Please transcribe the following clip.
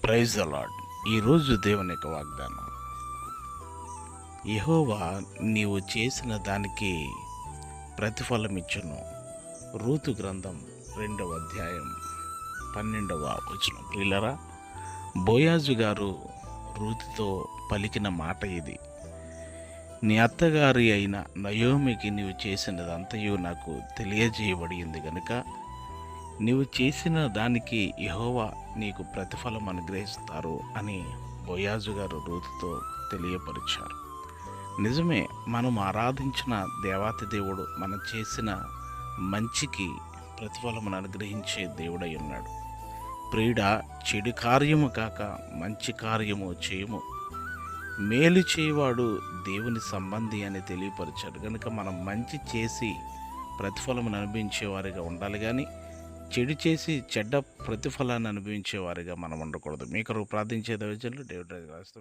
Praise the lord. ఈరోజు దేవుని యొక్క వాగ్దానం, యెహోవా నీవు చేసిన దానికి ప్రతిఫలమిచ్చును. రూతు గ్రంథం 2వ అధ్యాయం 12వ వచనం. ప్రియులరా, బోయాజు గారు రూతుతో పలికిన మాట ఇది. నీ అత్తగారి అయిన నయోమికి నీవు చేసినదంతయు నాకు తెలియజేయబడింది గనుక నీవు చేసిన దానికి యెహోవా నీకు ప్రతిఫలం అనుగ్రహిస్తారు అని బోయాజు గారు రూతుతో తెలియపరిచారు. నిజమే, మనం ఆరాధించిన దేవాతి దేవుడు మనం చేసిన మంచికి ప్రతిఫలమును అనుగ్రహించే దేవుడై ఉన్నాడు. ప్రియుడా, చెడు కార్యము కాక మంచి కార్యము చేయము, మేలు చేయవాడు దేవుని సంబంధి అని తెలియపరిచాడు. కనుక మనం మంచి చేసి ప్రతిఫలమును అనుభవించేవారిగా ఉండాలి, కానీ చెడు చేసి చెడ్డ ప్రతిఫలాన్ని అనుభవించేవారిగా మనం ఉండకూడదు. మీ కొరకు ప్రార్థించే దైవజనులు డేవిడ్ రాజు.